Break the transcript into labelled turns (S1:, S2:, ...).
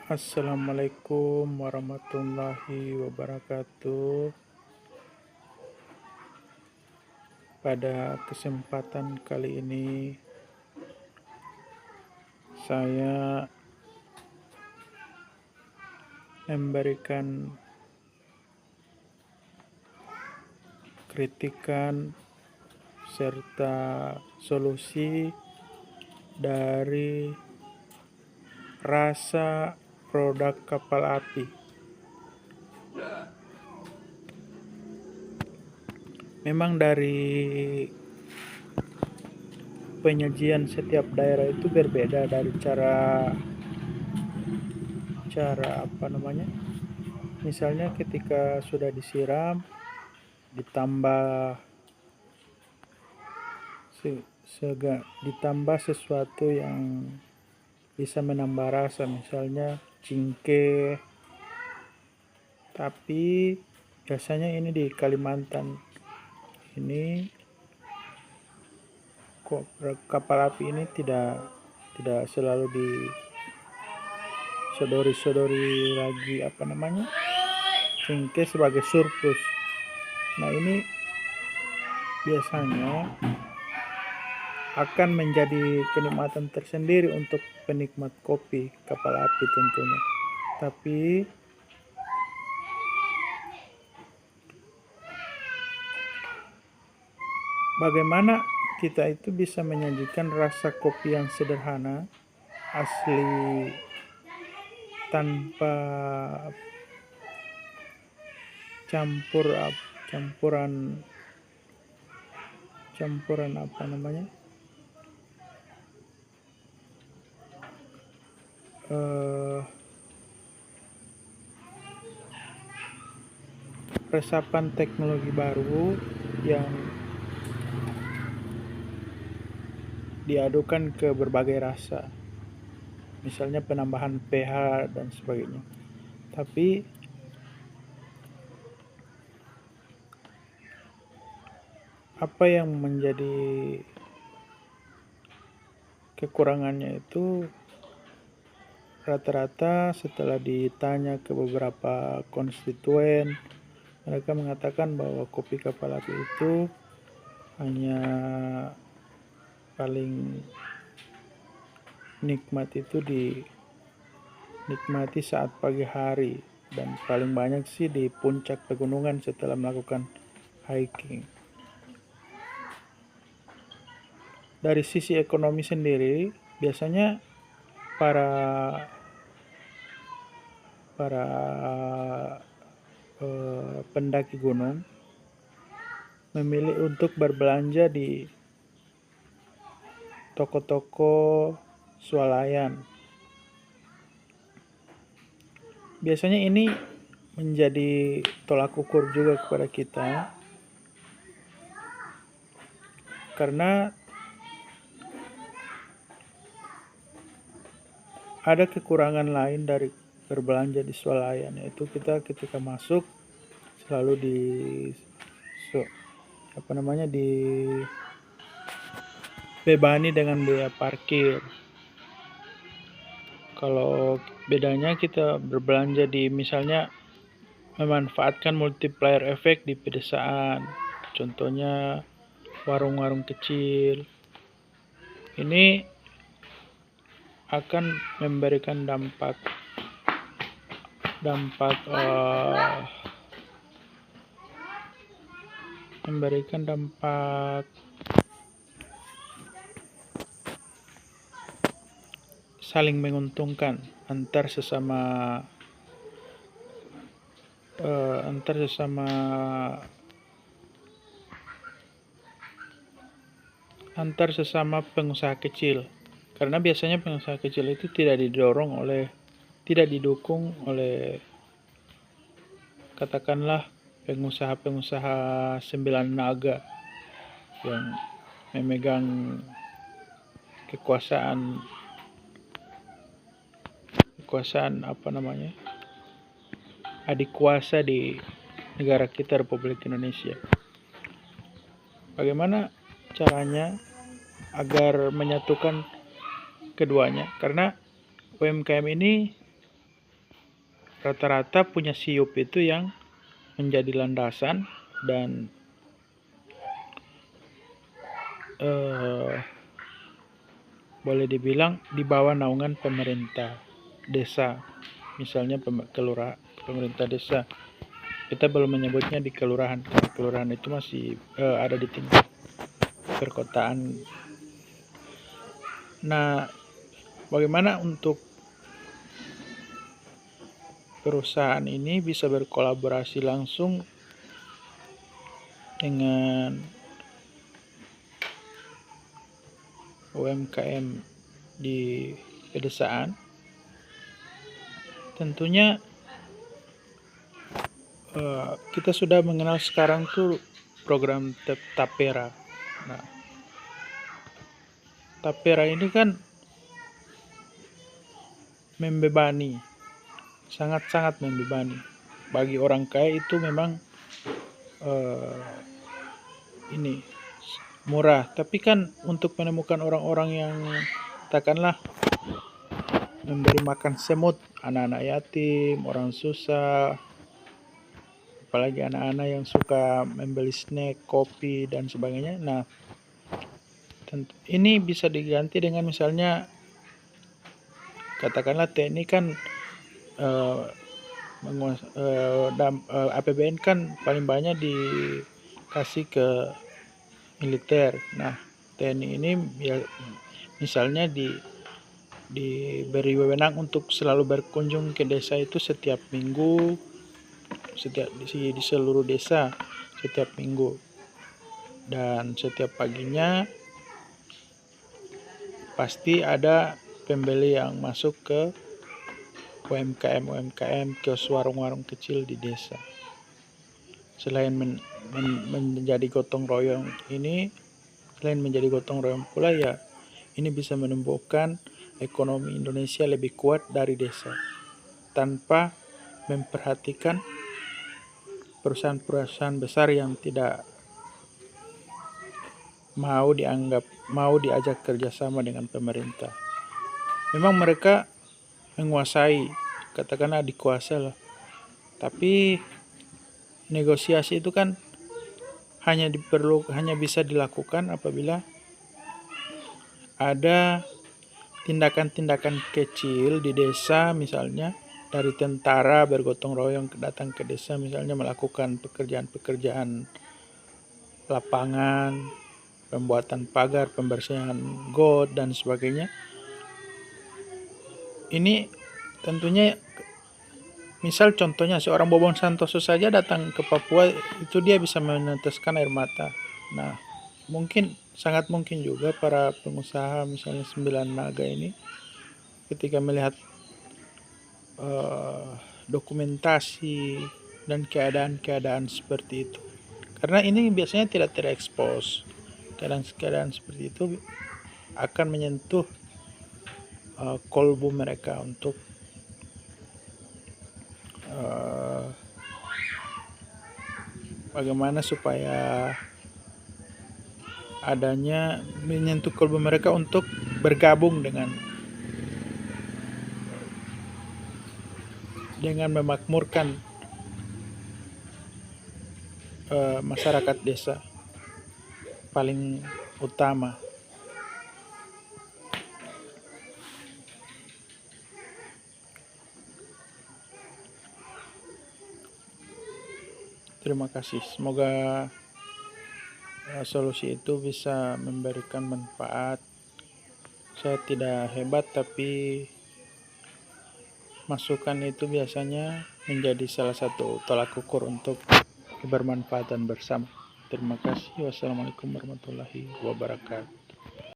S1: Assalamualaikum warahmatullahi wabarakatuh. Pada kesempatan kali ini, saya memberikan kritikan serta solusi dari rasa produk kapal api. Memang dari penyajian setiap daerah itu berbeda dari cara misalnya ketika sudah disiram ditambah ditambah sesuatu yang bisa menambah rasa, misalnya cingkeh. Tapi biasanya ini di Kalimantan ini kok kapal api ini tidak selalu disodori lagi cingkeh sebagai surplus. Nah, ini biasanya akan menjadi kenikmatan tersendiri untuk penikmat kopi kapal api tentunya. Tapi bagaimana kita itu bisa menyajikan rasa kopi yang sederhana, asli, tanpa campuran resapan teknologi baru yang diadukan ke berbagai rasa, misalnya penambahan pH dan sebagainya. Tapi apa yang menjadi kekurangannya itu rata-rata setelah ditanya ke beberapa konstituen, mereka mengatakan bahwa kopi kapal api itu hanya paling nikmat itu dinikmati saat pagi hari, dan paling banyak sih di puncak pegunungan setelah melakukan hiking. Dari sisi ekonomi sendiri, biasanya para pendaki gunung memilih untuk berbelanja di toko-toko swalayan. Biasanya ini menjadi tolak ukur juga kepada kita, karena ada kekurangan lain dari berbelanja di swalayan, yaitu kita ketika masuk selalu dibebani dengan biaya parkir. Kalau bedanya kita berbelanja di, misalnya, memanfaatkan multiplier efek di pedesaan, contohnya warung-warung kecil, ini akan memberikan dampak saling menguntungkan antar sesama pengusaha kecil. Karena biasanya pengusaha kecil itu tidak didukung oleh katakanlah pengusaha sembilan naga yang memegang kekuasaan adik kuasa di negara kita, Republik Indonesia. Bagaimana caranya agar menyatukan keduanya? Karena UMKM ini rata-rata punya siup itu yang menjadi landasan dan boleh dibilang di bawah naungan pemerintah desa, misalnya pemerintah desa. Kita belum menyebutnya di kelurahan, karena kelurahan itu masih ada di tingkat perkotaan. Nah, bagaimana untuk perusahaan ini bisa berkolaborasi langsung dengan UMKM di pedesaan? Tentunya kita sudah mengenal sekarang tuh program Tapera. Nah, Tapera ini kan membebani, sangat-sangat membebani. Bagi orang kaya itu memang ini murah, tapi kan untuk menemukan orang-orang yang katakanlah memberi makan semut anak-anak yatim, orang susah, apalagi anak-anak yang suka membeli snack, kopi, dan sebagainya. Nah, ini bisa diganti dengan misalnya katakanlah TNI kan APBN kan paling banyak dikasih ke militer. Nah, TNI ini misalnya diberi wewenang untuk selalu berkunjung ke desa itu setiap minggu, di seluruh desa setiap minggu, dan setiap paginya pasti ada pembeli yang masuk ke UMKM, kios warung-warung kecil di desa. Selain menjadi gotong royong pula ya, ini bisa menumbuhkan ekonomi Indonesia lebih kuat dari desa, tanpa memperhatikan perusahaan-perusahaan besar yang tidak mau diajak kerjasama dengan pemerintah. Memang mereka menguasai, katakanlah dikuasai lah, tapi negosiasi itu kan hanya bisa dilakukan apabila ada tindakan-tindakan kecil di desa, misalnya dari tentara bergotong royong datang ke desa, misalnya melakukan pekerjaan-pekerjaan lapangan, pembuatan pagar, pembersihan got, dan sebagainya. Ini tentunya, misal contohnya seorang Bobon Santoso saja datang ke Papua, itu dia bisa meneteskan air mata. Nah, sangat mungkin juga para pengusaha misalnya Sembilan Naga ini ketika melihat dokumentasi dan keadaan seperti itu, karena ini biasanya tidak terekspos, keadaan seperti itu akan menyentuh kolbu mereka untuk bagaimana supaya menyentuh kolbu mereka untuk bergabung dengan memakmurkan masyarakat desa paling utama. Terima kasih. Semoga solusi itu bisa memberikan manfaat. Saya tidak hebat, tapi masukan itu biasanya menjadi salah satu tolak ukur untuk kebermanfaatan bersama. Terima kasih. Wassalamualaikum warahmatullahi wabarakatuh.